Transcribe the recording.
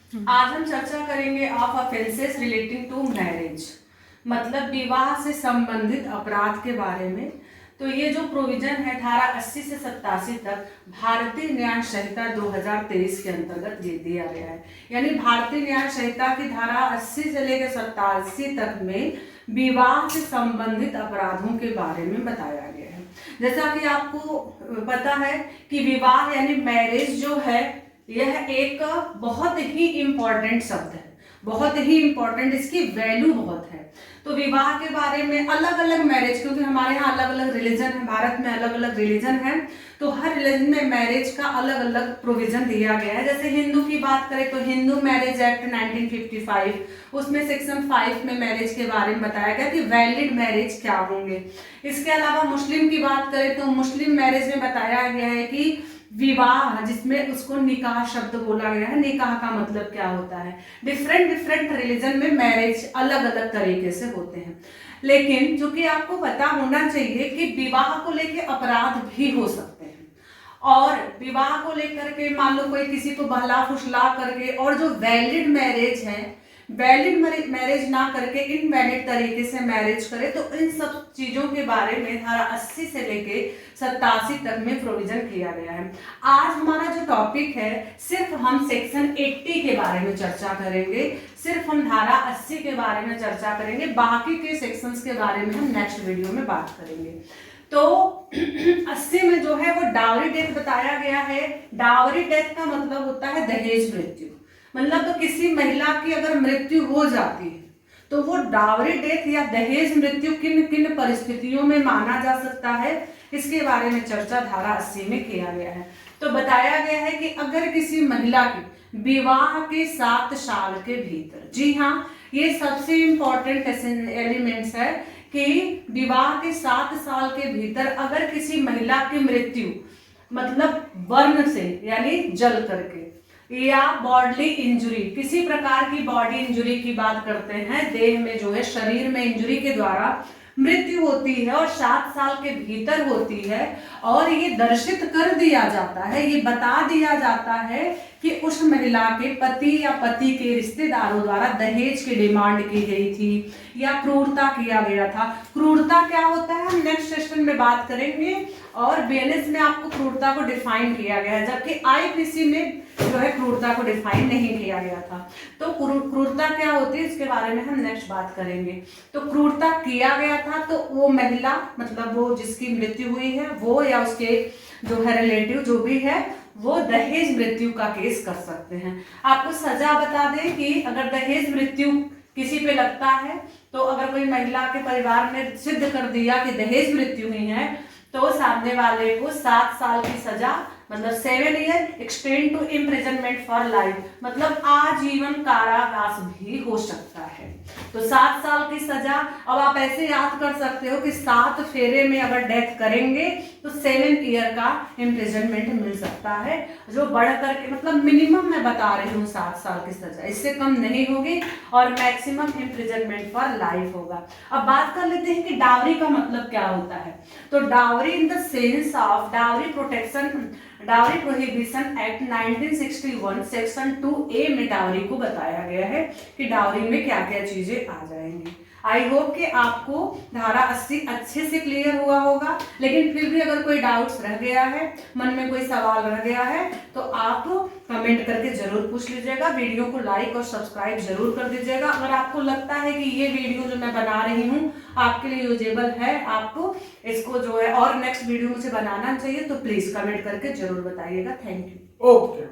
आज हम चर्चा करेंगे of offences relating to marriage, मतलब विवाह से संबंधित अपराध के बारे में। तो ये जो प्रोविजन है धारा 80 से 87 तक भारतीय न्याय संहिता 2023 के अंतर्गत ये दिया गया है। यानी भारतीय न्याय संहिता की धारा 80 से लेकर 87 तक में विवाह से संबंधित अपराधों के बारे में बताया गया है। जैसा कि आपको पता है कि विवाह यानी मैरिज जो है यह एक बहुत ही इम्पोर्टेंट शब्द है, बहुत ही इम्पोर्टेंट, इसकी वैल्यू बहुत है। तो विवाह के बारे में अलग अलग मैरिज, क्योंकि हमारे यहाँ अलग अलग रिलीजन है, भारत में अलग अलग रिलीजन है, तो हर रिलीजन में मैरिज का अलग अलग प्रोविजन दिया गया है। जैसे हिंदू की बात करें तो हिंदू मैरिज एक्ट 1955, उसमें सेक्शन 5 में मैरिज के बारे में बताया गया कि वैलिड मैरिज क्या होंगे। इसके अलावा मुस्लिम की बात करें तो मुस्लिम मैरिज में बताया गया है कि विवाह, जिसमें उसको निकाह शब्द बोला गया है, निकाह का मतलब क्या होता है। डिफरेंट रिलीजन में मैरिज अलग अलग तरीके से होते हैं, लेकिन चूंकि आपको पता होना चाहिए कि विवाह को लेकर अपराध भी हो सकते हैं, और विवाह को लेकर के मान लो कोई किसी को बहला फुसला करके, और जो वैलिड मैरिज है, वैलिड मैरिज ना करके इनवैलिड तरीके से मैरिज करे, तो इन सब चीजों के बारे में धारा 80 से लेके 87 तक में प्रोविजन किया गया है। आज हमारा जो टॉपिक है सिर्फ हम सेक्शन 80 के बारे में चर्चा करेंगे, सिर्फ हम धारा 80 के बारे में चर्चा करेंगे, बाकी के सेक्शंस के बारे में हम नेक्स्ट वीडियो में बात करेंगे। तो 80 में जो है वो डावरी डेथ बताया गया है। डावरी डेथ का मतलब होता है दहेज मृत्यु, मतलब तो किसी महिला की अगर मृत्यु हो जाती है तो वो डावरी डेथ या दहेज मृत्यु किन किन परिस्थितियों में माना जा सकता है, इसके बारे में चर्चा धारा 80 में किया गया है। तो बताया गया है कि अगर किसी महिला की विवाह के 7 साल के भीतर, जी हाँ, ये सबसे इंपॉर्टेंट एलिमेंट्स है कि विवाह के 7 साल के भीतर अगर किसी महिला की मृत्यु मतलब बर्न से यानी जल करके, या बॉडी इंजुरी, किसी प्रकार की बॉडी इंजुरी की बात करते हैं, देह में जो है शरीर में इंजुरी के द्वारा मृत्यु होती है और 7 साल के भीतर होती है, और ये दर्शित कर दिया जाता है, ये बता दिया जाता है कि उस महिला के पति या पति के रिश्तेदारों द्वारा दहेज की डिमांड की गई थी या क्रूरता किया गया था। क्रूरता क्या होता है हम नेक्स्ट सेशन में बात करेंगे, और बीएनएस में आपको क्रूरता को डिफाइन किया गया है, जबकि आईपीसी में जो है क्रूरता को डिफाइन नहीं किया गया था। तो क्रूरता क्या होती है इसके बारे में हम नेक्स्ट बात करेंगे। तो क्रूरता किया गया था तो वो महिला, मतलब वो जिसकी मृत्यु हुई है, वो या उसके जो है रिलेटिव जो भी है, वो दहेज मृत्यु का केस कर सकते हैं। आपको सजा बता दें कि अगर दहेज मृत्यु किसी पे लगता है, तो अगर कोई महिला के परिवार ने सिद्ध कर दिया कि दहेज मृत्यु हुई है, तो सामने वाले को 7 साल की सजा, मतलब 7 year extend to imprisonment for life, मतलब आजीवन कारावास भी हो सकता है। तो 7 साल की सजा। अब आप ऐसे याद कर सकते हो कि 7 फेरे में अगर डेथ करेंगे तो 7 ईयर का इम्प्रिजनमेंट मिल सकता है, जो बढ़ करके, मतलब मिनिमम मैं बता रही हूँ 7 साल की सजा, इससे कम नहीं होगी, और मैक्सिमम इम्प्रिजनमेंट फॉर लाइफ होगा। अब बात कर लेते हैं कि डावरी का मतलब क्या होता है। तो dowry in the sense of dowry protection, dowry prohibition act 1961 section 2A में डावरी को बताया गया है कि डावरी में क्या क्या चीजें आ जाएंगी। आई होप कि आपको धारा 80 अच्छे से क्लियर हुआ होगा, लेकिन फिर भी अगर कोई डाउट्स रह गया है, मन में कोई सवाल रह गया है, तो आप कमेंट करके जरूर पूछ लीजिएगा। वीडियो को लाइक और सब्सक्राइब जरूर कर दीजिएगा। अगर आपको लगता है कि ये वीडियो जो मैं बना रही हूँ आपके लिए यूजेबल है, आपको इसको जो है और नेक्स्ट वीडियो मुझे बनाना चाहिए, तो प्लीज कमेंट करके जरूर बताइएगा। Thank you. ओके।